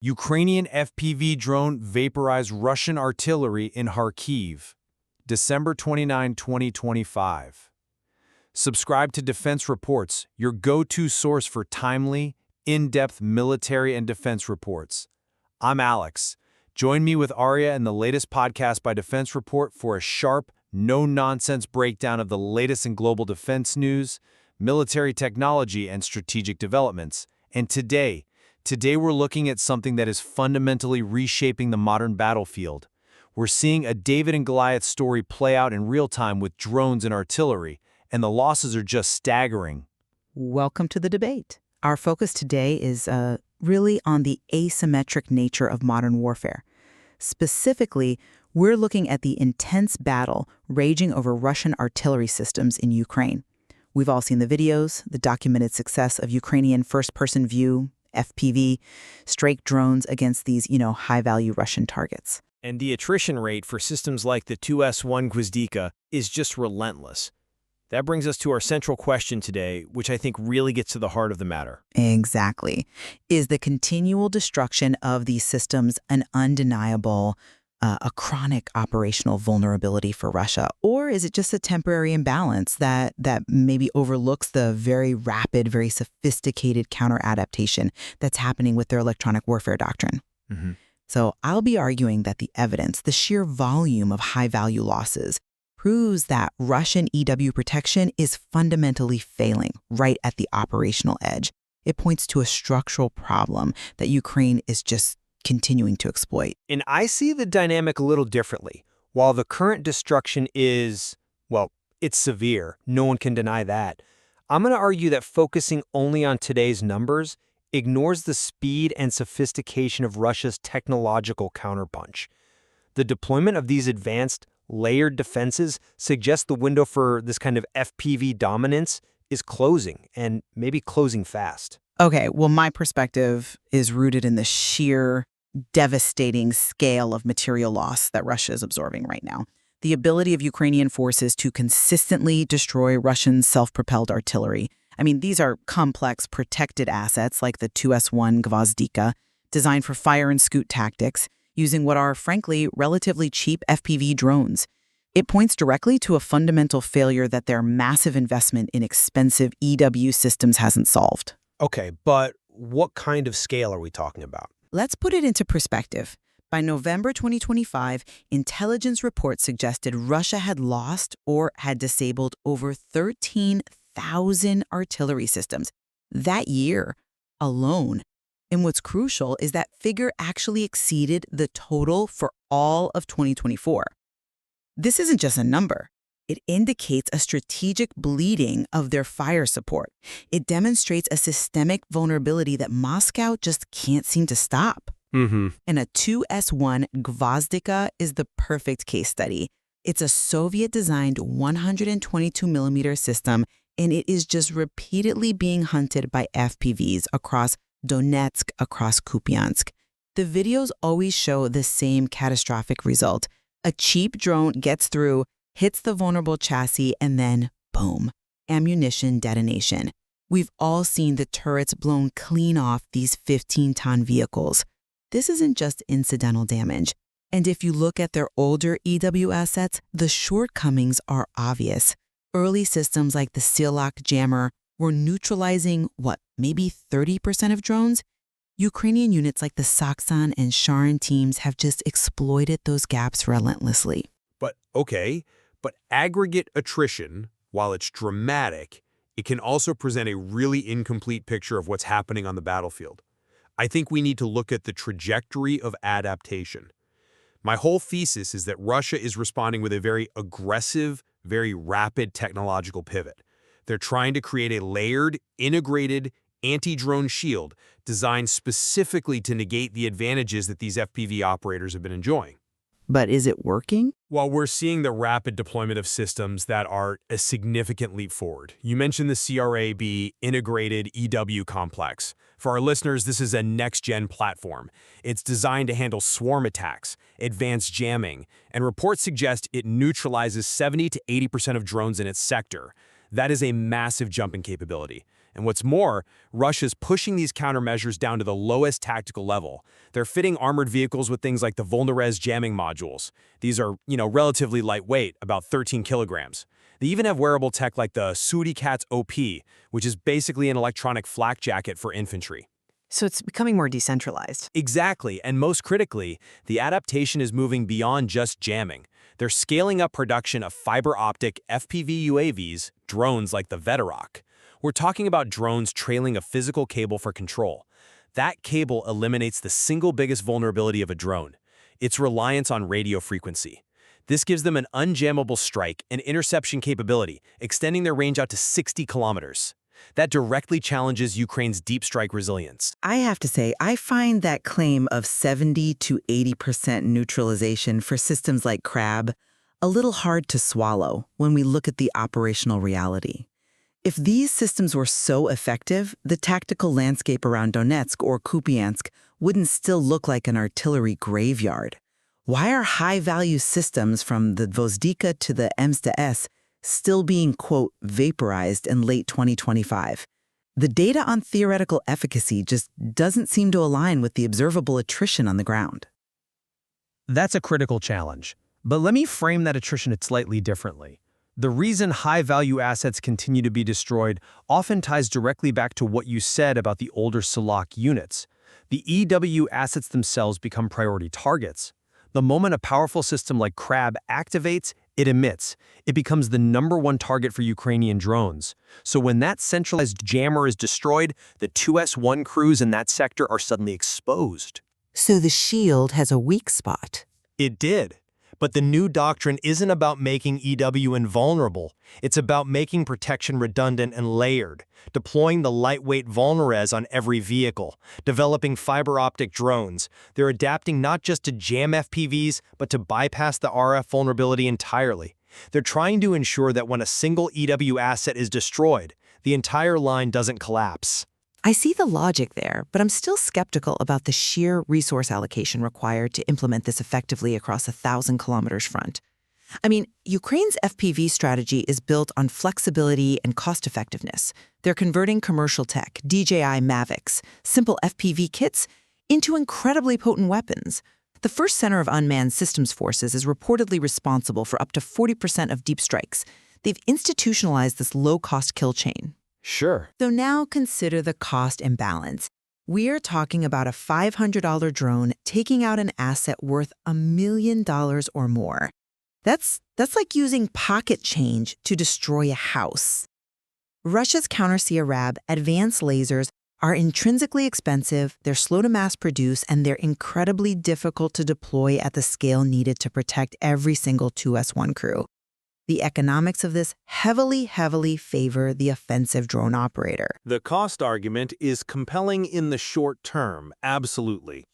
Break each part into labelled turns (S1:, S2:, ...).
S1: Ukrainian FPV drone vaporized Russian artillery in Kharkiv, December 29, 2025. Subscribe to Defense Reports, your go-to source for timely, in-depth military and defense reports. I'm Alex. Join me with Arya in the latest podcast by Defense Report for a sharp, no-nonsense breakdown of the latest in global defense news, military technology, and strategic developments. And today we're looking at something that is fundamentally reshaping the modern battlefield. We're seeing a David and Goliath story play out in real time with drones and artillery, and the losses are just staggering.
S2: Welcome to the debate. Our focus today is really on the asymmetric nature of modern warfare. Specifically, we're looking at the intense battle raging over Russian artillery systems in Ukraine. We've all seen the videos, the documented success of Ukrainian first-person view, FPV, strike drones against these, high-value Russian targets.
S3: And the attrition rate for systems like the 2S1 Gvozdika is just relentless. That brings us to our central question today, which I think really gets to the heart of the matter.
S2: Exactly. Is the continual destruction of these systems an undeniable, a chronic operational vulnerability for Russia? Or is it just a temporary imbalance that maybe overlooks the very rapid, very sophisticated counter-adaptation that's happening with their electronic warfare doctrine?
S3: Mm-hmm.
S2: So I'll be arguing that the evidence, the sheer volume of high-value losses, proves that Russian EW protection is fundamentally failing right at the operational edge. It points to a structural problem that Ukraine is just continuing to exploit.
S3: And I see the dynamic a little differently. While the current destruction is, it's severe, no one can deny that, I'm going to argue that focusing only on today's numbers ignores the speed and sophistication of Russia's technological counterpunch. The deployment of these advanced, layered defenses suggests the window for this kind of FPV dominance is closing, and maybe closing fast.
S2: Okay, well, my perspective is rooted in the sheer devastating scale of material loss that Russia is absorbing right now. The ability of Ukrainian forces to consistently destroy Russian self-propelled artillery. I mean, these are complex, protected assets like the 2S1 Gvozdika, designed for fire and scoot tactics, using what are, frankly, relatively cheap FPV drones. It points directly to a fundamental failure that their massive investment in expensive EW systems hasn't solved.
S3: Okay, but what kind of scale are we talking about?
S2: Let's put it into perspective. By November 2025, intelligence reports suggested Russia had lost or had disabled over 13,000 artillery systems that year alone. And what's crucial is that figure actually exceeded the total for all of 2024. This isn't just a number. It indicates a strategic bleeding of their fire support. It demonstrates a systemic vulnerability that Moscow just can't seem to stop.
S3: Mm-hmm.
S2: And a 2S1 Gvozdika is the perfect case study. It's a Soviet-designed 122mm system, and it is just repeatedly being hunted by FPVs across Donetsk, across Kupiansk. The videos always show the same catastrophic result. A cheap drone gets through, hits the vulnerable chassis, and then, boom, ammunition detonation. We've all seen the turrets blown clean off these 15-ton vehicles. This isn't just incidental damage. And if you look at their older EW assets, the shortcomings are obvious. Early systems like the Silak jammer were neutralizing, maybe 30% of drones? Ukrainian units like the Saksan and Sharon teams have just exploited those gaps relentlessly.
S4: But aggregate attrition, while it's dramatic, it can also present a really incomplete picture of what's happening on the battlefield. I think we need to look at the trajectory of adaptation. My whole thesis is that Russia is responding with a very aggressive, very rapid technological pivot. They're trying to create a layered, integrated, anti-drone shield designed specifically to negate the advantages that these FPV operators have been enjoying.
S2: But is it working?
S4: While we're seeing the rapid deployment of systems that are a significant leap forward, you mentioned the CRAB Integrated EW Complex. For our listeners, this is a next-gen platform. It's designed to handle swarm attacks, advanced jamming, and reports suggest it neutralizes 70 to 80% of drones in its sector. That is a massive jump in capability.
S1: And what's more, Russia's pushing these countermeasures down to the lowest tactical level. They're fitting armored vehicles with things like the VAPORIZED jamming modules. These are, relatively lightweight, about 13 kilograms. They even have wearable tech like the Surikat's OP, which is basically an electronic flak jacket for infantry.
S5: So it's becoming more decentralized.
S1: Exactly, and most critically, the adaptation is moving beyond just jamming. They're scaling up production of fiber-optic FPV UAVs, drones like the Vetorok. We're talking about drones trailing a physical cable for control. That cable eliminates the single biggest vulnerability of a drone: its reliance on radio frequency. This gives them an unjammable strike and interception capability, extending their range out to 60 kilometers. That directly challenges Ukraine's deep strike resilience.
S2: I have to say, I find that claim of 70 to 80% neutralization for systems like Crab a little hard to swallow when we look at the operational reality. If these systems were so effective, the tactical landscape around Donetsk or Kupiansk wouldn't still look like an artillery graveyard. Why are high-value systems from the Gvozdika to the EMS-S still being, quote, vaporized in late 2025? The data on theoretical efficacy just doesn't seem to align with the observable attrition on the ground.
S3: That's a critical challenge. But let me frame that attrition slightly differently. The reason high-value assets continue to be destroyed often ties directly back to what you said about the older Salak units. The EW assets themselves become priority targets. The moment a powerful system like Crab activates, it emits. It becomes the #1 target for Ukrainian drones. So when that centralized jammer is destroyed, the 2S1 crews in that sector are suddenly exposed.
S5: So the shield has a weak spot.
S3: It did. But the new doctrine isn't about making EW invulnerable. It's about making protection redundant and layered, deploying the lightweight Vulnerez on every vehicle, developing fiber-optic drones. They're adapting not just to jam FPVs, but to bypass the RF vulnerability entirely. They're trying to ensure that when a single EW asset is destroyed, the entire line doesn't collapse.
S5: I see the logic there, but I'm still skeptical about the sheer resource allocation required to implement this effectively across a 1,000-kilometers front. I mean, Ukraine's FPV strategy is built on flexibility and cost-effectiveness. They're converting commercial tech, DJI Mavics, simple FPV kits, into incredibly potent weapons. The first center of unmanned systems forces is reportedly responsible for up to 40% of deep strikes. They've institutionalized this low-cost kill chain.
S3: Sure.
S2: So now consider the cost imbalance. We're talking about a $500 drone taking out an asset worth $1 million or more. That's like using pocket change to destroy a house. Russia's counter-CRAB advanced lasers are intrinsically expensive, they're slow to mass produce, and they're incredibly difficult to deploy at the scale needed to protect every single 2S1 crew. The economics of this heavily favor the offensive drone operator.
S1: The cost argument is compelling in the short term, absolutely.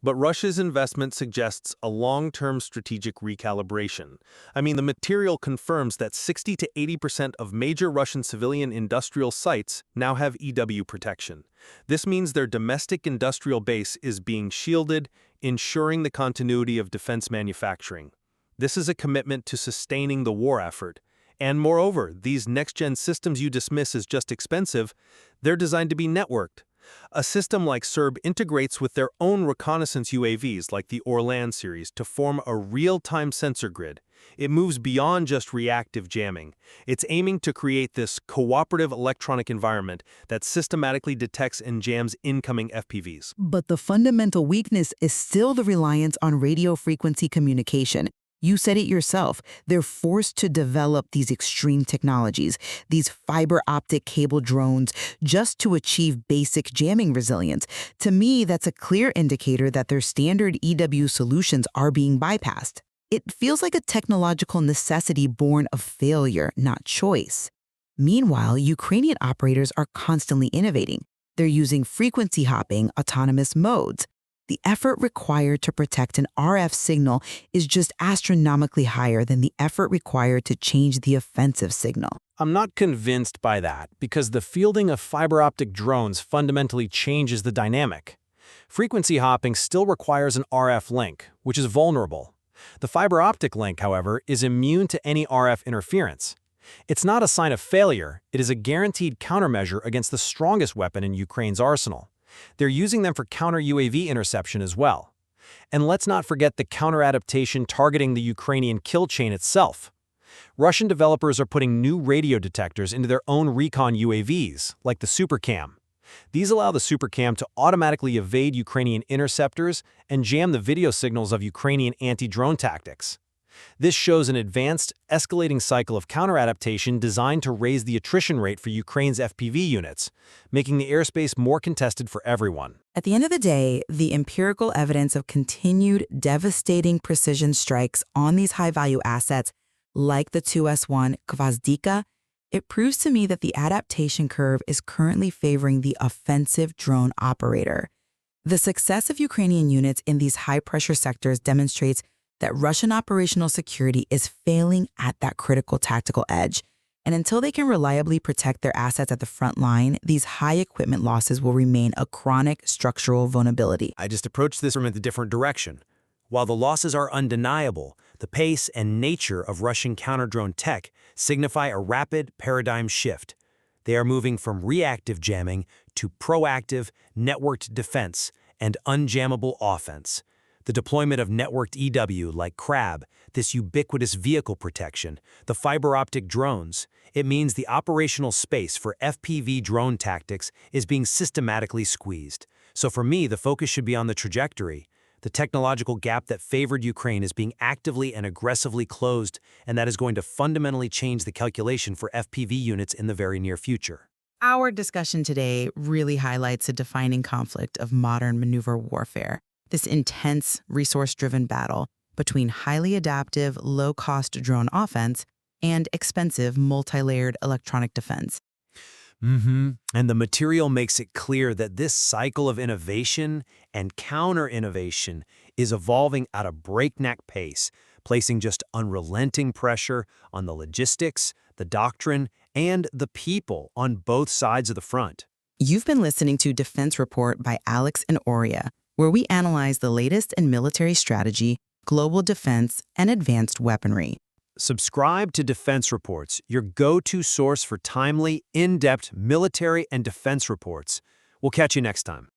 S1: But Russia's investment suggests a long-term strategic recalibration. I mean, the material confirms that 60 to 80% of major Russian civilian industrial sites now have EW protection. This means their domestic industrial base is being shielded, ensuring the continuity of defense manufacturing. This is a commitment to sustaining the war effort. And moreover, these next-gen systems you dismiss as just expensive, they're designed to be networked. A system like Serb integrates with their own reconnaissance UAVs like the Orlan series to form a real-time sensor grid. It moves beyond just reactive jamming. It's aiming to create this cooperative electronic environment that systematically detects and jams incoming FPVs.
S2: But the fundamental weakness is still the reliance on radio frequency communication. You said it yourself. They're forced to develop these extreme technologies, these fiber optic cable drones, just to achieve basic jamming resilience. To me, that's a clear indicator that their standard EW solutions are being bypassed. It feels like a technological necessity born of failure, not choice. Meanwhile, Ukrainian operators are constantly innovating. They're using frequency hopping, autonomous modes. The effort required to protect an RF signal is just astronomically higher than the effort required to change the offensive signal.
S1: I'm not convinced by that, because the fielding of fiber optic drones fundamentally changes the dynamic. Frequency hopping still requires an RF link, which is vulnerable. The fiber optic link, however, is immune to any RF interference. It's not a sign of failure, it is a guaranteed countermeasure against the strongest weapon in Ukraine's arsenal. They're using them for counter-UAV interception as well. And let's not forget the counter-adaptation targeting the Ukrainian kill chain itself. Russian developers are putting new radio detectors into their own recon UAVs, like the SuperCam. These allow the SuperCam to automatically evade Ukrainian interceptors and jam the video signals of Ukrainian anti-drone tactics. This shows an advanced, escalating cycle of counter-adaptation designed to raise the attrition rate for Ukraine's FPV units, making the airspace more contested for everyone.
S2: At the end of the day, the empirical evidence of continued devastating precision strikes on these high-value assets, like the 2S1 Gvazdika, it proves to me that the adaptation curve is currently favoring the offensive drone operator. The success of Ukrainian units in these high-pressure sectors demonstrates that Russian operational security is failing at that critical tactical edge. And until they can reliably protect their assets at the front line, these high equipment losses will remain a chronic structural vulnerability.
S1: I just approached this from a different direction. While the losses are undeniable, the pace and nature of Russian counter-drone tech signify a rapid paradigm shift. They are moving from reactive jamming to proactive, networked defense and unjammable offense. The deployment of networked EW like Crab, this ubiquitous vehicle protection, the fiber optic drones, it means the operational space for FPV drone tactics is being systematically squeezed. So for me, the focus should be on the trajectory. The technological gap that favored Ukraine is being actively and aggressively closed, and that is going to fundamentally change the calculation for FPV units in the very near future.
S2: Our discussion today really highlights a defining conflict of modern maneuver warfare. This intense, resource-driven battle between highly adaptive, low-cost drone offense and expensive, multi-layered electronic defense.
S1: And the material makes it clear that this cycle of innovation and counter-innovation is evolving at a breakneck pace, placing just unrelenting pressure on the logistics, the doctrine, and the people on both sides of the front.
S2: You've been listening to Defense Report by Alex and Aurea, where we analyze the latest in military strategy, global defense, and advanced weaponry.
S1: Subscribe to Defense Reports, your go-to source for timely, in-depth military and defense reports. We'll catch you next time.